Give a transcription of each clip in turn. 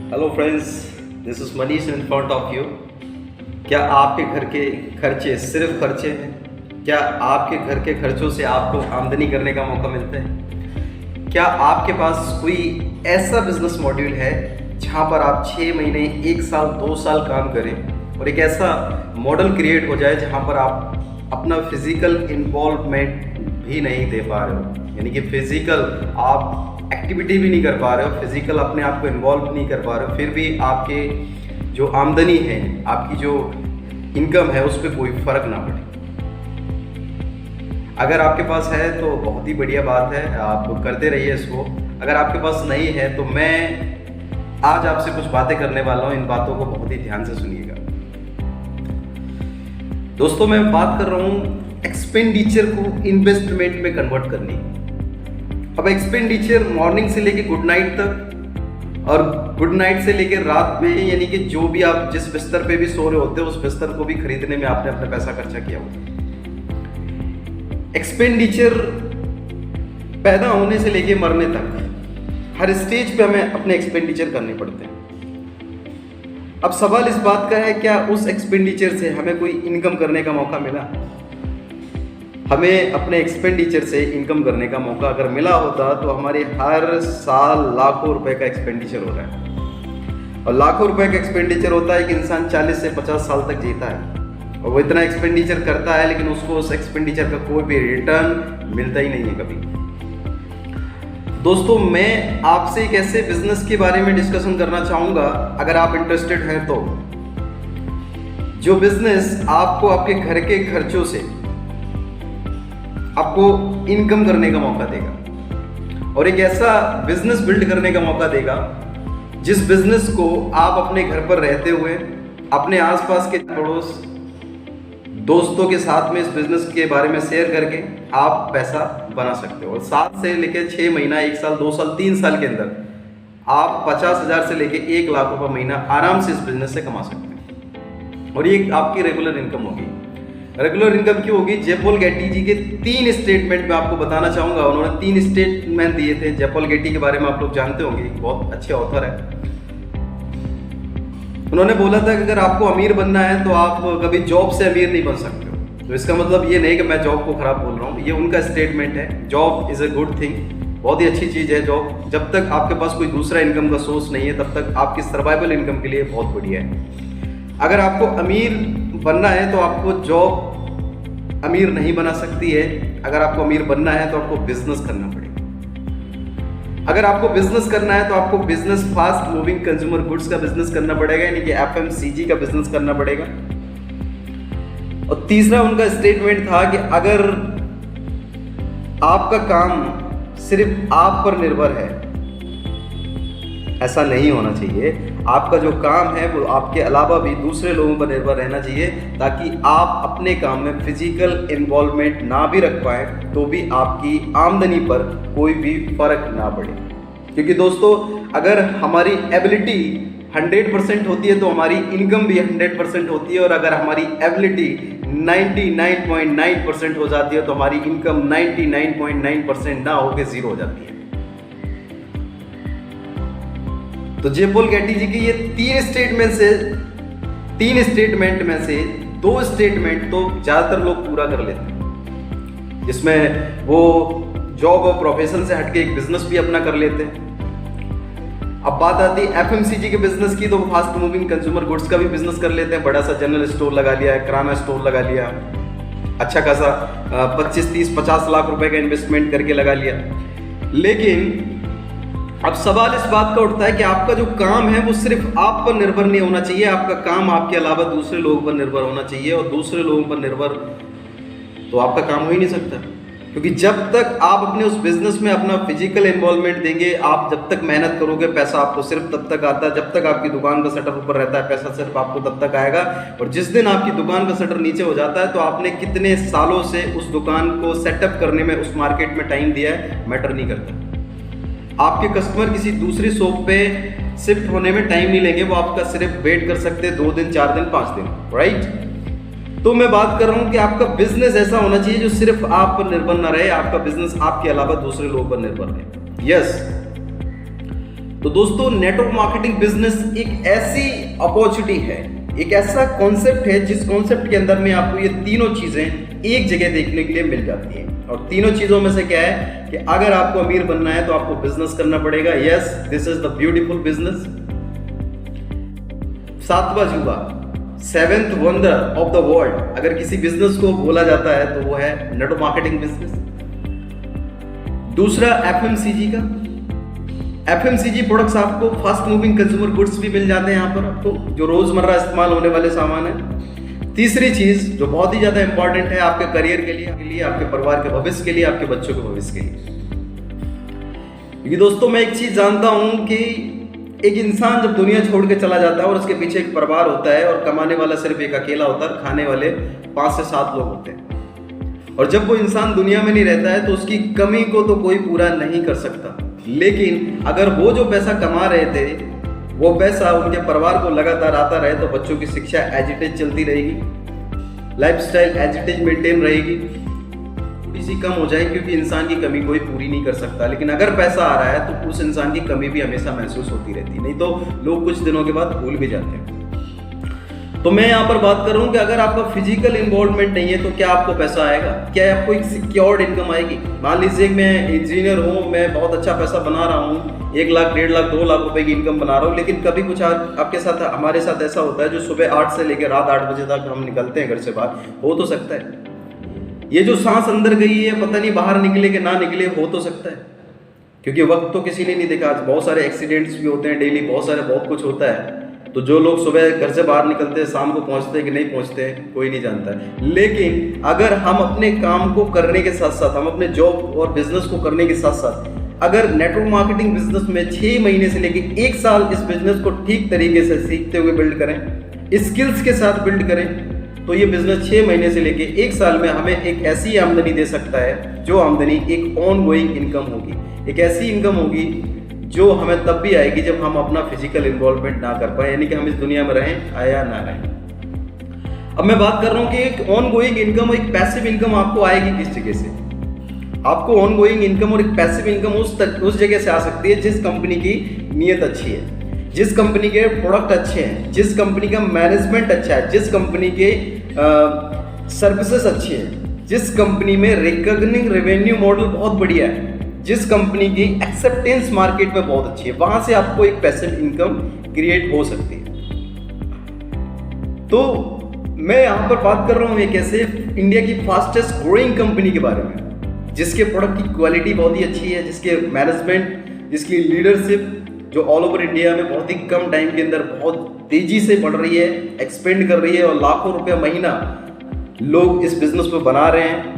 Hello friends, this is Manish in front of you. क्या आपके घर के खर्चे सिर्फ खर्चे हैं? क्या आपके घर के खर्चों से आपको आमदनी करने का मौका मिलता है? क्या आपके पास कोई ऐसा बिजनेस मॉड्यूल है जहां पर आप 6 महीने, 1 साल, 2 साल काम करें और एक ऐसा मॉडल क्रिएट हो जाए जहां पर आप अपना फिजिकल इन्वॉल्वमेंट भी नहीं दे पा रहे हो, यानी कि फिजिकल आप एक्टिविटी भी नहीं कर पा रहे हो, फिजिकल अपने आप को इन्वॉल्व नहीं कर पा रहे हो, फिर भी आपके जो आमदनी है, आपकी जो इनकम है, उस पर कोई फर्क ना पड़े? अगर आपके पास है तो बहुत ही बढ़िया बात है, आप करते रहिए इसको। अगर आपके पास नहीं है तो मैं आज आपसे कुछ बातें करने वाला हूं, इन बातों को बहुत ही ध्यान से सुनिएगा। दोस्तों, मैं बात कर रहा हूं एक्सपेंडिचर को इन्वेस्टमेंट में कन्वर्ट करने की। अब एक्सपेंडिचर मॉर्निंग से लेके गुड नाइट तक और गुड नाइट से लेके रात में, यानी कि जो भी आप जिस बिस्तर पे भी सो रहे होते हो उस बिस्तर को भी खरीदने में आपने अपना पैसा खर्चा किया होता है। एक्सपेंडिचर पैदा होने से लेके मरने तक हर स्टेज पे हमें अपने एक्सपेंडिचर करने पड़ते हैं। अब सवाल इस बात का है, क्या उस एक्सपेंडिचर से हमें कोई इनकम करने का मौका मिला? हमें अपने एक्सपेंडिचर से इनकम करने का मौका अगर मिला होता तो हमारे हर साल लाखों रुपए का एक्सपेंडिचर हो रहा है, और लाखों रुपए का एक्सपेंडिचर होता है कि इंसान 40 से 50 साल तक जीता है और वो इतना एक्सपेंडिचर करता है, लेकिन उसको उस एक्सपेंडिचर का कोई भी रिटर्न मिलता ही नहीं है कभी। दोस्तों, मैं आपसे एक ऐसे बिजनेस के बारे में डिस्कशन करना चाहूंगा, अगर आप इंटरेस्टेड हैं तो, जो बिजनेस आपको आपके घर के खर्चों से आपको इनकम करने का मौका देगा और एक ऐसा बिजनेस बिल्ड करने का मौका देगा जिस बिजनेस को आप अपने घर पर रहते हुए अपने आसपास के पड़ोस दोस्तों के साथ में इस बिजनेस के बारे में शेयर करके आप पैसा बना सकते हो। और 7 से लेकर 6 महीना, 1 साल, 2 साल, 3 साल के अंदर आप 50,000 से लेकर 1 लाख रुपए महीना आराम से इस बिजनेस से कमा सकते हैं और ये आपकी रेगुलर इनकम होगी। रेगुलर इनकम क्यों होगी? जयपॉल गेटी जी के 3 स्टेटमेंट में आपको बताना चाहूंगा। उन्होंने 3 स्टेटमेंट दिए थे। जयपॉल गेटी के बारे में आप लोग जानते होंगे, बहुत अच्छे ऑथर है। उन्होंने बोला था कि अगर आपको अमीर बनना है तो आप कभी जॉब से अमीर नहीं बन सकते हो। तो इसका मतलब ये नहीं कि मैं जॉब को खराब बोल रहा हूँ, ये उनका स्टेटमेंट है। Job is a good thing, बहुत ही अच्छी चीज है जॉब। जब तक आपके पास कोई दूसरा इनकम का सोर्स नहीं है तब तक आपकी सर्वाइवल इनकम के लिए बहुत बढ़िया है। अगर आपको अमीर बनना है तो आपको जॉब अमीर नहीं बना सकती है। अगर आपको अमीर बनना है तो आपको बिजनेस करना पड़ेगा। अगर आपको बिजनेस करना है तो आपको business fast moving consumer goods का बिजनेस करना पड़ेगा, यानी कि एफएमसीजी का बिजनेस करना पड़ेगा। और तीसरा उनका स्टेटमेंट था कि अगर आपका काम सिर्फ आप पर निर्भर है, ऐसा नहीं होना चाहिए। आपका जो काम है वो आपके अलावा भी दूसरे लोगों पर निर्भर रहना चाहिए, ताकि आप अपने काम में फिजिकल इन्वॉल्वमेंट ना भी रख पाए तो भी आपकी आमदनी पर कोई भी फर्क ना पड़े। क्योंकि दोस्तों, अगर हमारी एबिलिटी 100% होती है तो हमारी इनकम भी 100% होती है, और अगर हमारी एबिलिटी 99.9% हो जाती है तो हमारी इनकम 99.9% ना होकर 0 हो जाती है। तो जयपॉल गेटी जी की ये 3 स्टेटमेंट में से 2 स्टेटमेंट तो ज्यादातर लोग पूरा कर लेते हैं, जिसमें वो जॉब और प्रोफेशन से हटके एक बिजनेस भी अपना कर लेते हैं। अब बात आती है एफएमसीजी के बिजनेस की, तो फास्ट मूविंग कंज्यूमर गुड्स का भी बिजनेस कर लेते हैं। बड़ा सा जनरल स्टोर लगा लिया है, किराना स्टोर लगा लिया, अच्छा खासा 25, 30, 50 लाख रुपए का इन्वेस्टमेंट करके लगा लिया। लेकिन अब सवाल इस बात का उठता है कि आपका जो काम है वो सिर्फ आप पर निर्भर नहीं होना चाहिए। आपका काम आपके अलावा दूसरे लोगों पर निर्भर होना चाहिए, और दूसरे लोगों पर निर्भर तो आपका काम हो ही नहीं सकता। क्योंकि जब तक आप अपने उस बिजनेस में अपना फिजिकल इन्वॉल्वमेंट देंगे, आप जब तक मेहनत करोगे, पैसा आपको सिर्फ तब तक आता है जब तक आपकी दुकान का शटर ऊपर रहता है। पैसा सिर्फ आपको तब तक आएगा, और जिस दिन आपकी दुकान का शटर नीचे हो जाता है तो आपने कितने सालों से उस दुकान को सेटअप करने में, उस मार्केट में टाइम दिया है, मैटर नहीं करता। आपके कस्टमर किसी दूसरी शॉप पे शिफ्ट होने में टाइम नहीं लेंगे, वो आपका सिर्फ वेट कर सकते हैं 2 दिन, 4 दिन, 5 दिन, राइट? तो मैं बात कर रहा हूं कि आपका बिजनेस ऐसा होना चाहिए जो सिर्फ आप पर निर्भर ना रहे, आपका बिजनेस आपके अलावा दूसरे लोगों पर निर्भर रहे। यस, तो दोस्तों, नेटवर्क मार्केटिंग बिजनेस एक ऐसी अपॉर्चुनिटी है, एक ऐसा कॉन्सेप्ट है जिस कॉन्सेप्ट के अंदर में आपको ये तीनों चीजें एक जगह देखने के लिए मिल जाती हैं। और तीनों चीजों में से क्या है कि अगर आपको अमीर बनना है तो आपको बिजनेस करना पड़ेगा। Yes, this is the beautiful business. सातवां अजूबा, seventh wonder of the world, अगर किसी बिजनेस को बोला जाता है तो वो है नेटवर्क मार्केटिंग बिजनेस। दूसरा एफएमसीजी का, एफएमसीजी प्रोडक्ट्स आपको फास्ट मूविंग कंज्यूमर गुड्स भी मिल जाते हैं यहाँ पर आपको, जो रोजमर्रा इस्तेमाल होने वाले सामान है। तीसरी चीज जो बहुत ही ज्यादा इंपॉर्टेंट है आपके करियर के लिए, आपके परिवार के भविष्य के लिए, आपके बच्चों के भविष्य के लिए। क्योंकि दोस्तों, मैं एक चीज जानता हूं कि एक इंसान जब दुनिया छोड़ के चला जाता है और उसके पीछे एक परिवार होता है और कमाने वाला सिर्फ एक अकेला होता है, खाने वाले 5 से 7 लोग होते हैं। और जब वो इंसान दुनिया में नहीं रहता है तो उसकी कमी को तो कोई पूरा नहीं कर सकता। लेकिन अगर वो जो पैसा कमा रहे थे वो पैसा उनके परिवार को लगातार आता रहे तो बच्चों की शिक्षा एज इट इज चलती रहेगी, lifestyle as it is maintain रहेगी, थोड़ी सी कम हो जाए क्योंकि इंसान की कमी कोई पूरी नहीं कर सकता। लेकिन अगर पैसा आ रहा है तो उस इंसान की कमी भी हमेशा महसूस होती रहती, नहीं तो लोग कुछ दिनों के बाद भूल भी जाते हैं। तो मैं यहाँ पर बात कर रहा हूँ कि अगर आपका फिजिकल इन्वॉल्वमेंट नहीं है तो क्या आपको पैसा आएगा? क्या आपको एक सिक्योर्ड इनकम आएगी? मान लीजिए मैं इंजीनियर हूँ, मैं बहुत अच्छा पैसा बना रहा हूँ, 1 लाख, 1.5 लाख, 2 लाख रुपए की इनकम बना रहा हूँ, लेकिन कभी कुछ आपके साथ, हमारे साथ ऐसा होता है जो सुबह 8 से लेकर रात 8 बजे तक हम निकलते हैं घर से बाहर, हो तो सकता है। ये जो सांस अंदर गई है पता नहीं बाहर निकले कि ना निकले, हो तो सकता है, क्योंकि वक्त तो किसी ने नहीं देखा। आज बहुत सारे एक्सीडेंट्स भी होते हैं डेली, बहुत कुछ होता है। तो जो लोग सुबह घर से बाहर निकलते हैं शाम को पहुंचते हैं कि नहीं पहुंचते हैं कोई नहीं जानता है। लेकिन अगर हम अपने काम को करने के साथ साथ, हम अपने जॉब और बिजनेस को करने के साथ साथ अगर नेटवर्क मार्केटिंग बिजनेस में 6 महीने से लेकर 1 साल इस बिजनेस को ठीक तरीके से सीखते हुए बिल्ड करें, स्किल्स के साथ बिल्ड करें, तो ये बिजनेस 6 महीने से लेकर 1 साल में हमें एक ऐसी आमदनी दे सकता है जो आमदनी एक ऑन गोइंग इनकम होगी, एक ऐसी इनकम होगी जो हमें तब भी आएगी जब हम अपना फिजिकल इन्वॉल्वमेंट ना कर पाए, यानी कि हम इस दुनिया में रहें आया ना रहें। अब मैं बात कर रहा हूं कि एक ऑन गोइंग इनकम, एक पैसिव इनकम आपको आएगी किस जगह से? आपको ऑन गोइंग इनकम और एक पैसिव इनकम उस जगह से आ सकती है जिस कंपनी की नीयत अच्छी है, जिस कंपनी के प्रोडक्ट अच्छे हैं, जिस कंपनी का मैनेजमेंट अच्छा है, जिस कंपनी के सर्विसेज अच्छे हैं, जिस कंपनी में रिकॉग्निंग रेवेन्यू मॉडल बहुत बढ़िया है, जिस कंपनी की एक्सेप्टेंस मार्केट में बहुत अच्छी है, वहां से आपको एक पैसिव इनकम क्रिएट हो सकती है। तो मैं यहां पर बात कर रहा हूं एक ऐसे इंडिया की फास्टेस्ट ग्रोइंग कंपनी के बारे में, जिसके प्रोडक्ट की क्वालिटी बहुत ही अच्छी है, जिसके मैनेजमेंट, जिसकी लीडरशिप जो ऑल ओवर इंडिया में बहुत ही कम टाइम के अंदर बहुत तेजी से बढ़ रही है, एक्सपेंड कर रही है और लाखों रुपया महीना लोग इस बिजनेस में बना रहे हैं।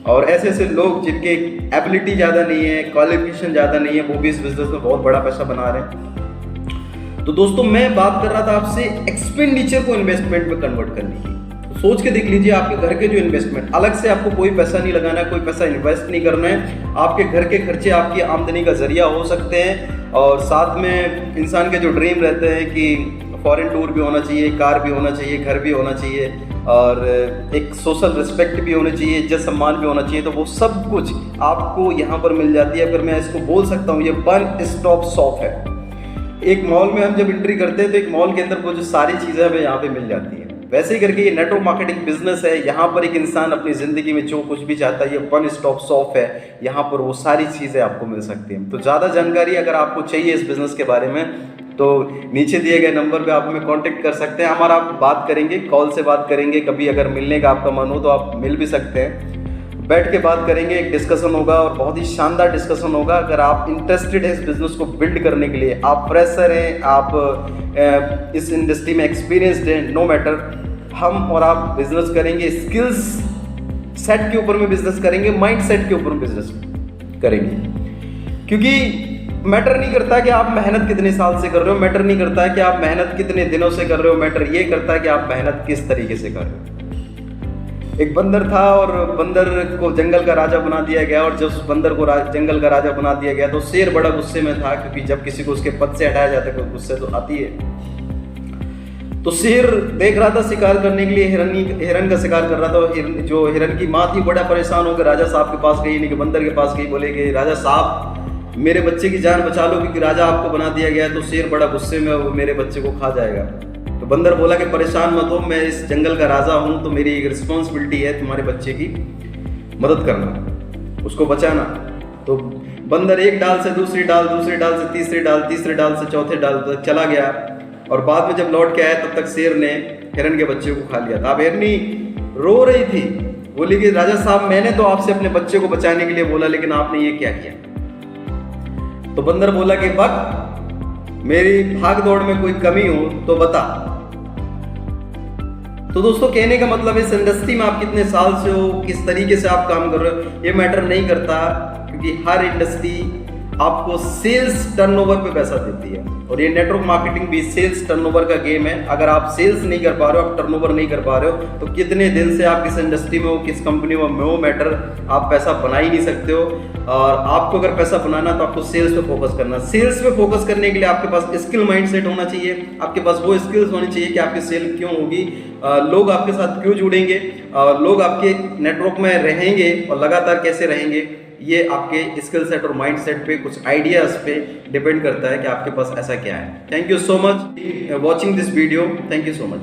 और ऐसे ऐसे लोग जिनके एबिलिटी ज़्यादा नहीं है, क्वालिफिकेशन ज़्यादा नहीं है, वो भी इस बिजनेस में बहुत बड़ा पैसा बना रहे हैं। तो दोस्तों, मैं बात कर रहा था आपसे एक्सपेंडिचर को इन्वेस्टमेंट में कन्वर्ट करने की। तो सोच के देख लीजिए, आपके घर के जो इन्वेस्टमेंट, अलग से आपको कोई पैसा नहीं लगाना है, कोई पैसा इन्वेस्ट नहीं करना है। आपके घर के खर्चे आपकी आमदनी का जरिया हो सकते हैं। और साथ में इंसान के जो ड्रीम रहते हैं कि फॉरेन टूर भी होना चाहिए, कार भी होना चाहिए, घर भी होना चाहिए और एक सोशल रिस्पेक्ट भी होनी चाहिए, इज्जत सम्मान भी होना चाहिए, तो वो सब कुछ आपको यहाँ पर मिल जाती है। फिर मैं इसको बोल सकता हूँ ये वन स्टॉप शॉप है। एक मॉल में हम जब एंट्री करते हैं तो एक मॉल के अंदर वो जो सारी चीज़ें हमें यहाँ पे मिल जाती हैं, वैसे ही करके ये नेटवर्क मार्केटिंग बिजनेस है। यहाँ पर एक इंसान अपनी ज़िंदगी में जो कुछ भी चाहता है, ये वन स्टॉप शॉप है, यहाँ पर वो सारी चीज़ें आपको मिल सकती हैं। तो ज़्यादा जानकारी अगर आपको चाहिए इस बिज़नेस के बारे में तो नीचे दिए गए नंबर पे आप हमें कांटेक्ट कर सकते हैं। हमारा बात करेंगे, कॉल से बात करेंगे, कभी अगर मिलने का आपका मन हो तो आप मिल भी सकते हैं, बैठ के बात करेंगे, एक डिस्कशन होगा और बहुत ही शानदार डिस्कशन होगा। अगर आप इंटरेस्टेड हैं इस बिज़नेस को बिल्ड करने के लिए, आप फ्रेशर हैं, आप इस इंडस्ट्री में एक्सपीरियंसड हैं, नो मैटर, हम और आप बिजनेस करेंगे, स्किल्स सेट के ऊपर में बिजनेस करेंगे, माइंड सेट के ऊपर में बिजनेस करेंगे। क्योंकि मैटर नहीं करता कि आप मेहनत कितने साल से कर रहे हो, मैटर नहीं करता है कि आप मेहनत कितने दिनों से कर रहे हो, मैटर ये करता है कि आप मेहनत किस तरीके से कर रहे हो। एक बंदर था और बंदर को जंगल का राजा बना दिया गया, और जब उस बंदर को जंगल का राजा बना दिया गया तो शेर बड़ा गुस्से में था, क्योंकि जब किसी को उसके पद से हटाया जाता है तो गुस्से तो आती है। तो शेर देख रहा था शिकार करने के लिए हिरन का शिकार कर रहा था। जो हिरन की माँ थी बड़ा परेशान होकर राजा साहब के पास गई, यानी कि बंदर के पास गई, बोले कि राजा साहब मेरे बच्चे की जान बचा लो क्योंकि राजा आपको बना दिया गया है। तो शेर बड़ा गुस्से में वो मेरे बच्चे को खा जाएगा। तो बंदर बोला कि परेशान मत हो, मैं इस जंगल का राजा हूँ, तो मेरी एक रिस्पॉन्सिबिलिटी है तुम्हारे बच्चे की मदद करना, उसको बचाना। तो बंदर एक डाल से दूसरी डाल, दूसरी डाल से तीसरी डाल, तीसरे डाल से चौथे डाल तक चला गया। और बाद में जब लौट के आया तब तक शेर ने हिरन के बच्चे को खा लिया था। अब हिरनी रो रही थी, बोली कि राजा साहब मैंने तो आपसे अपने बच्चे को बचाने के लिए बोला, लेकिन आपने ये क्या किया। तो बंदर बोला कि बक, मेरी भाग दौड़ में कोई कमी हो तो बता। तो दोस्तों कहने का मतलब इस इंडस्ट्री में आप कितने साल से हो, किस तरीके से आप काम कर रहे हो, ये मैटर नहीं करता, क्योंकि हर इंडस्ट्री आपको सेल्स टर्नओवर पे पैसा देती है। और ये नेटवर्क मार्केटिंग भी सेल्स टर्नओवर का गेम है। अगर आप सेल्स नहीं कर पा रहे हो, आप टर्नओवर नहीं कर पा रहे हो, तो कितने दिन से आप किस इंडस्ट्री में हो, किस कंपनी में हो, मैटर, आप पैसा बना ही नहीं सकते हो। और आपको अगर पैसा बनाना तो आपको सेल्स पे फोकस करना। सेल्स पे फोकस करने के लिए आपके पास स्किल माइंडसेट होना चाहिए, आपके पास वो स्किल्स होनी चाहिए कि आपकी सेल क्यों होगी, लोग आपके साथ क्यों जुड़ेंगे, लोग आपके नेटवर्क में रहेंगे और लगातार कैसे रहेंगे। ये आपके स्किल सेट और माइंड सेट पे, कुछ आइडियाज पे डिपेंड करता है कि आपके पास ऐसा क्या है। Thank you so much watching this video. Thank you so much.